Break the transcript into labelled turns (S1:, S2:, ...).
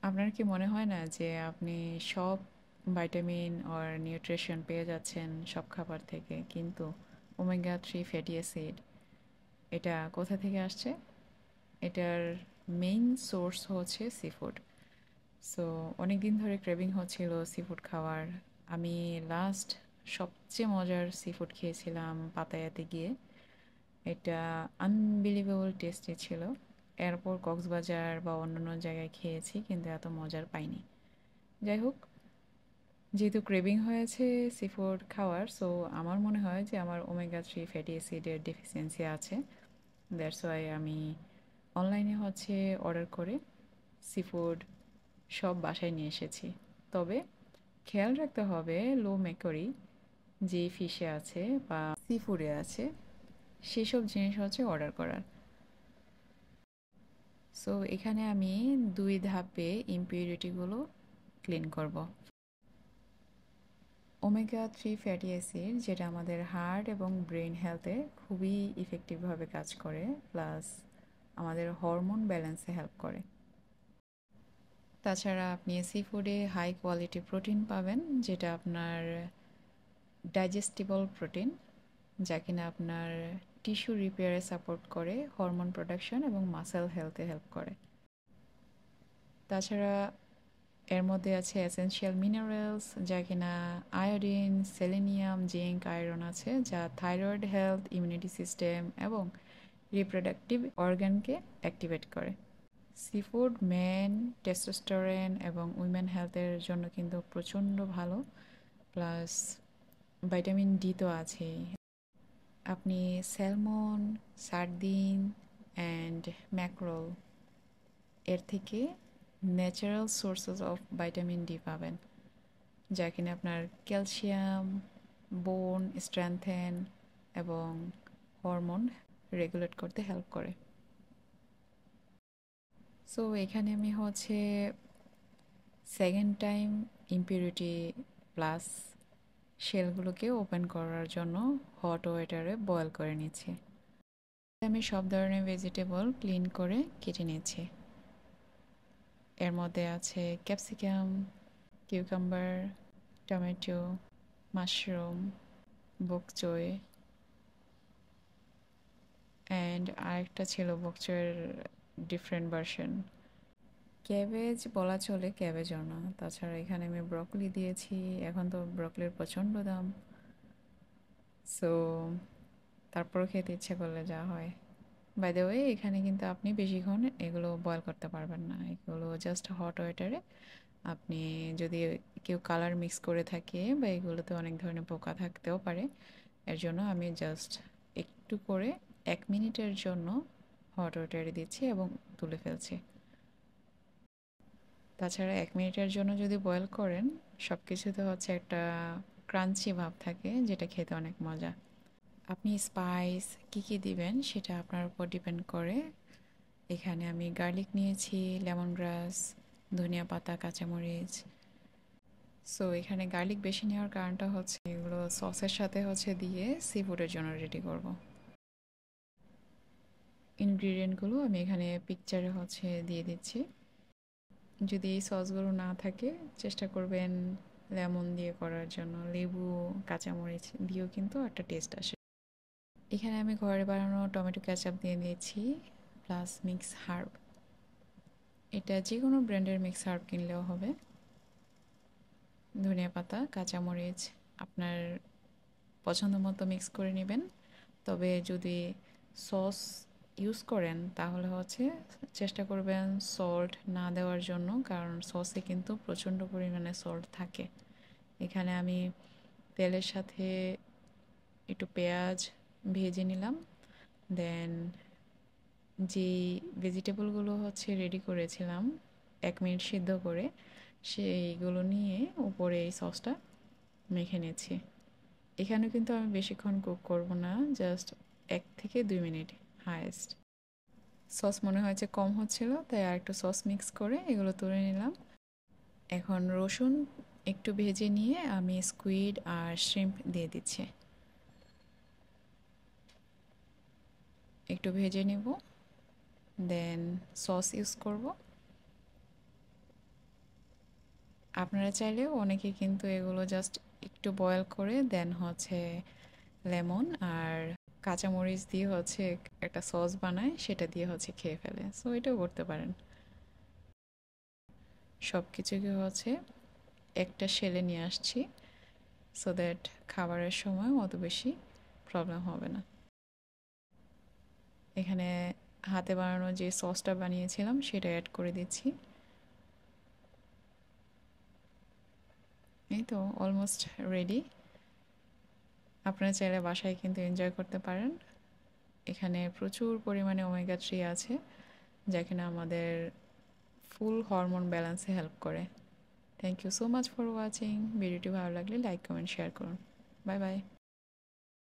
S1: আপনার কি মনে হয় না যে আপনি সব ভাইটামিন আর নিউট্রিশন পেয়ে যাচ্ছেন সব খাবার থেকে, কিন্তু ওমেগা 3 ফ্যাটি অ্যাসিড এটা কোথা থেকে আসছে? এটার মেইন সোর্স হচ্ছে সি ফুড। সো অনেক দিন ধরে ক্রেভিং হচ্ছিল সি ফুড খাওয়ার। আমি লাস্ট সবচেয়ে মজার সি ফুড খেয়েছিলাম পাতায়াতে গিয়ে। এটা আনবিলিভেবল টেস্টি ছিল। এরপর কক্সবাজার বা অন্যান্য জায়গায় খেয়েছি, কিন্তু এত মজার পাইনি। যাই হোক, যেহেতু ক্রেভিং হয়েছে সি ফুড খাওয়ার, সো আমার মনে হয় যে আমার ওমেগা 3 ফ্যাটি অ্যাসিডের ডেফিসিয়েন্সি আছে। দ্যাটস ওয়াই আমি অনলাইনে অর্ডার করে সি ফুড সব বাসায় নিয়ে এসেছি। তবে খেয়াল রাখতে হবে লো মেকরি যে ফিশে আছে বা সি ফুডে আছে সেসব জিনিস অর্ডার করার। সো এখানে আমি 2 ধাপে ইমপিউরিটিগুলো ক্লিন করব। ওমেগা 3 ফ্যাটি অ্যাসিড যেটা আমাদের হার্ট এবং ব্রেন হেলথে খুবই ইফেক্টিভভাবে কাজ করে, প্লাস আমাদের হরমোন ব্যালেন্সে হেল্প করে। তাছাড়া আপনি সি ফুডে হাই কোয়ালিটি প্রোটিন পাবেন, যেটা আপনার ডাইজেস্টিবল প্রোটিন, যা কিনা আপনার টিস্যু রিপেয়ারে সাপোর্ট করে, হরমোন প্রোডাকশন এবং মাসেল হেলথে হেল্প করে। তাছাড়া এর মধ্যে আছে এসেনশিয়াল মিনারেলস, যা কিনা আয়োডিন, সেলেনিয়াম, জিঙ্ক, আয়রন আছে, যা থাইরয়েড হেলথ, ইমিউনিটি সিস্টেম এবং রিপ্রোডাক্টিভ অর্গানকে অ্যাক্টিভেট করে। সি ফুড মেন টেস্টোস্টেরন এবং উইমেন হেলথের জন্য কিন্তু প্রচণ্ড ভালো, প্লাস ভিটামিন ডি তো আছেই। আপনি স্যালমন, সার্দিন অ্যান্ড ম্যাকরোল এর থেকে natural sources of vitamin D পাবেন, যা কিনা আপনার ক্যালসিয়াম, বোন স্ট্রেংথেন এবং হরমোন রেগুলেট করতে হেল্প করে। সো এখানে আমি সেকেন্ড টাইম ইম্পিউরিটি প্লাস শেলগুলোকে ওপেন করার জন্য হট ওয়াটারে বয়েল করে নিচ্ছি। আমি সব ধরনের ভেজিটেবল ক্লিন করে কেটে নিচ্ছি। এর মধ্যে আছে ক্যাপসিকাম, কিউকাম্বার, টমেটো, মাশরুম, বক চই, অ্যান্ড আরেকটা ছিল বক চইয়ের ডিফারেন্ট ভার্সন। ক্যাবেজ বলা চলে, ক্যাবেজও না। তাছাড়া এখানে আমি ব্রকলি দিয়েছি। এখন তো ব্রকলির প্রচণ্ড দাম, সো তারপরও খেতে ইচ্ছে করলে যা হয়। বাই দ্য ওয়ে, এখানে কিন্তু আপনি বেশিক্ষণ এগুলো বয়েল করতে পারবেন না। এগুলো জাস্ট হট ওয়াটারে আপনি যদি কেউ কালার মিক্স করে থাকে বা এগুলোতে অনেক ধরনের পোকা থাকতেও পারে, এর জন্য আমি জাস্ট একটু করে 1 মিনিটের জন্য হট ওয়াটারে দিচ্ছি এবং তুলে ফেলছি। তাছাড়া 1 মিনিটের জন্য যদি বয়েল করেন, সব কিছুতে একটা ক্রাঞ্চি ভাব থাকে, যেটা খেতে অনেক মজা। আপনি স্পাইস কী কী দিবেন সেটা আপনার উপর ডিপেন্ড করে। এখানে আমি গার্লিক নিয়েছি, লেমন গ্রাস, ধনিয়া পাতা, কাঁচামরিচ। সো এখানে গার্লিক বেশি নেওয়ার কারণটা এগুলো সসের সাথে দিয়ে সি ফুডের জন্য রেডি করব। ইনগ্রিডিয়েন্টগুলো আমি এখানে পিকচারে দিয়ে দিচ্ছি। যদি এই সসগুলো না থাকে, চেষ্টা করবেন লেমন দিয়ে করার জন্য। লেবু, কাঁচামরিচ দিয়েও কিন্তু একটা টেস্ট আসে। এখানে আমি ঘরে বানানো টমেটো ক্যাচাপ দিয়ে দিয়েছি, প্লাস মিক্স হার্ব। এটা যে কোনো ব্র্যান্ডের মিক্স হার্ব কিনলেও হবে। ধনিয়া পাতা, কাঁচামরিচ আপনার পছন্দ মতো মিক্স করে নেবেন। তবে যদি সস ইউজ করেন তাহলে চেষ্টা করবেন সল্ট না দেওয়ার জন্য, কারণ সসে কিন্তু প্রচণ্ড পরিমাণে সল্ট থাকে। এখানে আমি তেলের সাথে একটু পেঁয়াজ ভেজে নিলাম, দেন যেই ভেজিটেবলগুলো রেডি করেছিলাম 1 মিনিট সিদ্ধ করে, সেইগুলো নিয়ে উপরে এই সসটা মেখে নিয়েছি। এখানেও কিন্তু আমি বেশিক্ষণ কুক করব না, জাস্ট 1 থেকে 2 মিনিট হায়েস্ট। সস মনে হয়েছে কম হচ্ছিল, তাই আর একটু সস মিক্স করে এগুলো তুলে নিলাম। এখন রসুন একটু ভেজে নিয়ে আমি স্কুইড আর শ্রিম্প দিয়ে দিচ্ছি। একটু ভেজে নেব, দেন সস ইউজ করব। আপনারা চাইলেও অনেকে কিন্তু এগুলো জাস্ট একটু বয়েল করে দেন হচ্ছে লেমন আর কাঁচামরিচ দিয়ে হচ্ছে একটা সস বানায়, সেটা দিয়ে হচ্ছে খেয়ে ফেলে। সো এটাও করতে পারেন। সব কিছুকে হচ্ছে একটা শেলে নিয়ে আসছি, সো দ্যাট খাবারের সময় অত বেশি প্রবলেম হবে না। এখানে হাতে বানানো যে সসটা বানিয়েছিলাম সেটা অ্যাড করে দিচ্ছি। এই তো অলমোস্ট রেডি। আপনারা চাইলে বাসায় কিন্তু এনজয় করতে পারেন। এখানে প্রচুর পরিমাণে ওমেগা 3 আছে, যা কিনা আমাদের ফুল হরমোন ব্যালেন্সে হেল্প করে। Thank you so much for watching. ভিডিওটি ভালো লাগলে লাইক কমেন্ট শেয়ার করুন। Bye by.